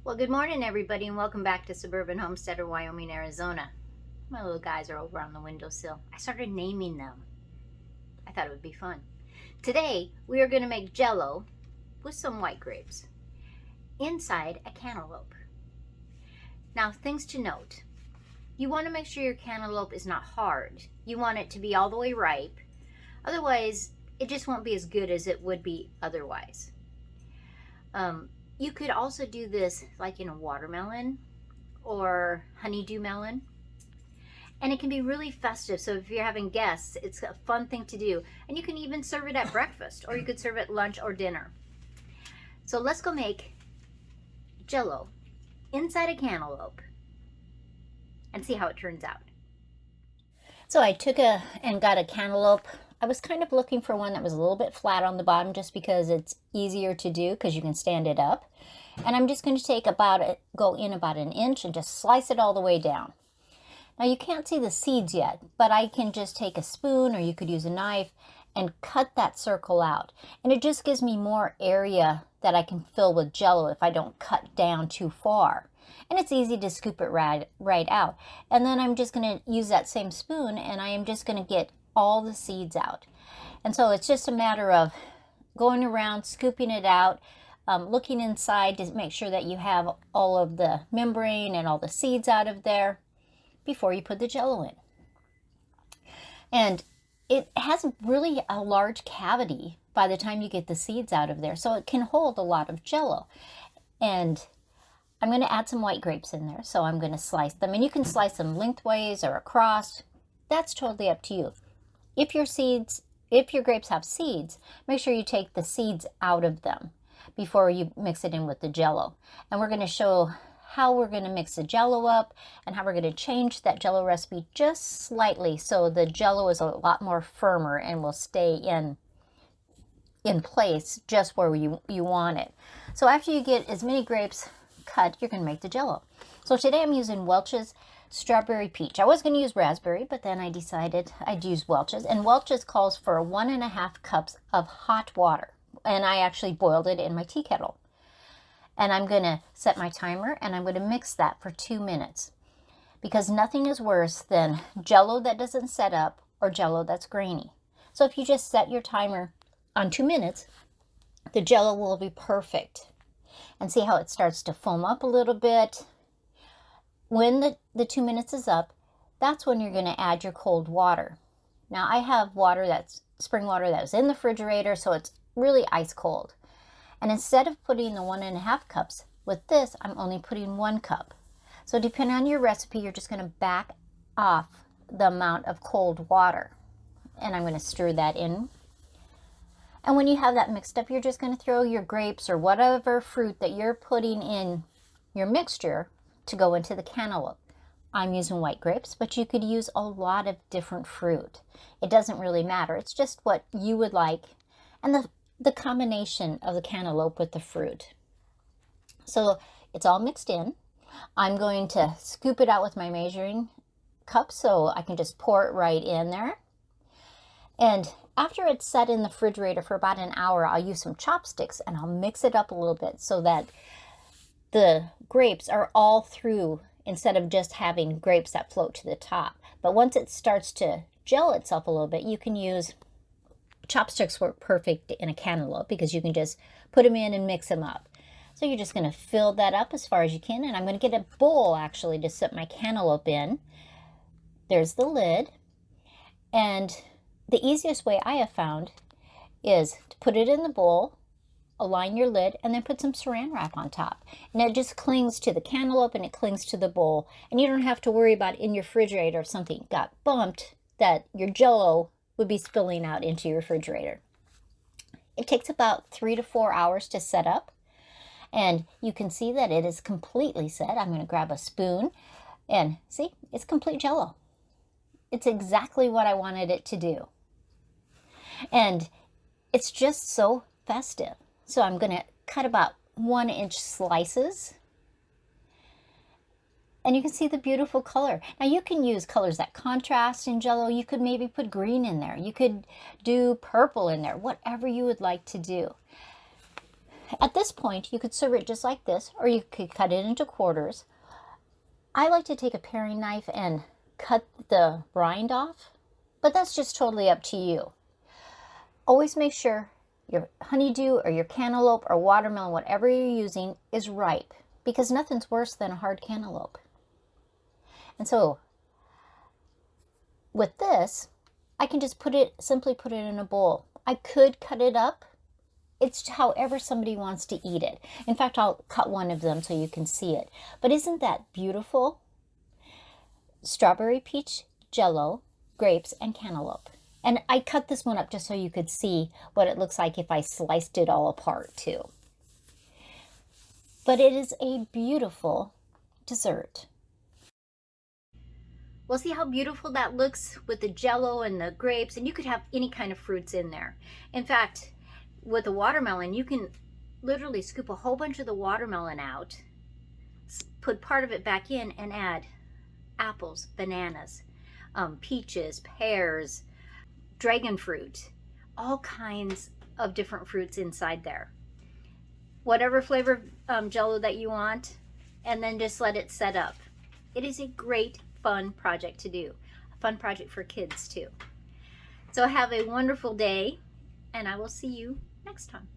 Well, good morning, everybody, and welcome back to Suburban Homesteader, Wyoming, Arizona. My little guys are over on the windowsill. I started naming them. I thought it would be fun. Today, we are going to make Jello with some white grapes inside a cantaloupe. Now, things to note. You want to make sure your cantaloupe is not hard. You want it to be all the way ripe. Otherwise, it just won't be as good as it would be otherwise. You could also do this like in a watermelon or honeydew melon. And it can be really festive. So if you're having guests, it's a fun thing to do. And you can even serve it at breakfast, or you could serve it lunch or dinner. So let's go make Jello inside a cantaloupe and see how it turns out. So I took and got a cantaloupe. I was kind of looking for one that was a little bit flat on the bottom just because it's easier to do because you can stand it up. And I'm just going to go in about an inch and just slice it all the way down. Now you can't see the seeds yet, but I can just take a spoon, or you could use a knife, and cut that circle out. And it just gives me more area that I can fill with Jello if I don't cut down too far. And it's easy to scoop it right out. And then I'm just going to use that same spoon, and I am just going to get all the seeds out. And so it's just a matter of going around, scooping it out, looking inside to make sure that you have all of the membrane and all the seeds out of there before you put the Jello in. And it has really a large cavity by the time you get the seeds out of there, so it can hold a lot of Jello. And I'm going to add some white grapes in there, so I'm going to slice them. And you can slice them lengthways or across. That's totally up to you. If your grapes have seeds, make sure you take the seeds out of them before you mix it in with the Jello. And we're going to show how we're going to mix the Jello up and how we're going to change that Jello recipe just slightly so the Jello is a lot more firmer and will stay in place just where you want it. So after you get as many grapes cut, you're going to make the Jello. So today I'm using Welch's Strawberry Peach. I was going to use raspberry, but then I decided I'd use Welch's. And Welch's calls for 1.5 cups of hot water. And I actually boiled it in my tea kettle. And I'm going to set my timer, and I'm going to mix that for 2 minutes. Because nothing is worse than Jello that doesn't set up or Jello that's grainy. So if you just set your timer on 2 minutes, the Jello will be perfect. And see how it starts to foam up a little bit. When the 2 minutes is up, that's when you're going to add your cold water. Now I have water that's spring water that was in the refrigerator, so it's really ice cold. And instead of putting the 1.5 cups, with this I'm only putting 1 cup. So depending on your recipe, you're just going to back off the amount of cold water. And I'm going to stir that in. And when you have that mixed up, you're just going to throw your grapes or whatever fruit that you're putting in your mixture to go into the cantaloupe. I'm using white grapes, but you could use a lot of different fruit. It doesn't really matter. It's just what you would like and the combination of the cantaloupe with the fruit. So it's all mixed in. I'm going to scoop it out with my measuring cup so I can just pour it right in there. And after it's set in the refrigerator for about an hour, I'll use some chopsticks and I'll mix it up a little bit so that the grapes are all through instead of just having grapes that float to the top. But once it starts to gel itself a little bit, you can use chopsticks. Work perfect in a cantaloupe because you can just put them in and mix them up. So you're just going to fill that up as far as you can. And I'm going to get a bowl actually to set my cantaloupe in. There's the lid. And the easiest way I have found is to put it in the bowl, align your lid, and then put some saran wrap on top. And it just clings to the cantaloupe and it clings to the bowl. And you don't have to worry about in your refrigerator if something got bumped that your Jello would be spilling out into your refrigerator. It takes about 3 to 4 hours to set up. And you can see that it is completely set. I'm going to grab a spoon and see, it's complete Jello. It's exactly what I wanted it to do. And it's just so festive. So I'm going to cut about 1-inch slices. And you can see the beautiful color. Now you can use colors that contrast in Jello. You could maybe put green in there. You could do purple in there, whatever you would like to do. at this point, you could serve it just like this, or you could cut it into quarters. I like to take a paring knife and cut the rind off, but that's just totally up to you. Always make sure your honeydew or your cantaloupe or watermelon, whatever you're using, is ripe, because nothing's worse than a hard cantaloupe. And so with this, I can just simply put it in a bowl. I could cut it up. It's however somebody wants to eat it. In fact, I'll cut one of them so you can see it. But isn't that beautiful? Strawberry, peach, Jello, grapes, and cantaloupe. And I cut this one up just so you could see what it looks like if I sliced it all apart too. But it is a beautiful dessert. Well, see how beautiful that looks with the Jello and the grapes, and you could have any kind of fruits in there. In fact, with a watermelon, you can literally scoop a whole bunch of the watermelon out, put part of it back in, and add apples, bananas, peaches, pears, dragon fruit, all kinds of different fruits inside there. Whatever flavor Jello that you want, and then just let it set up. It is a great, fun project to do. A fun project for kids too. So have a wonderful day, and I will see you next time.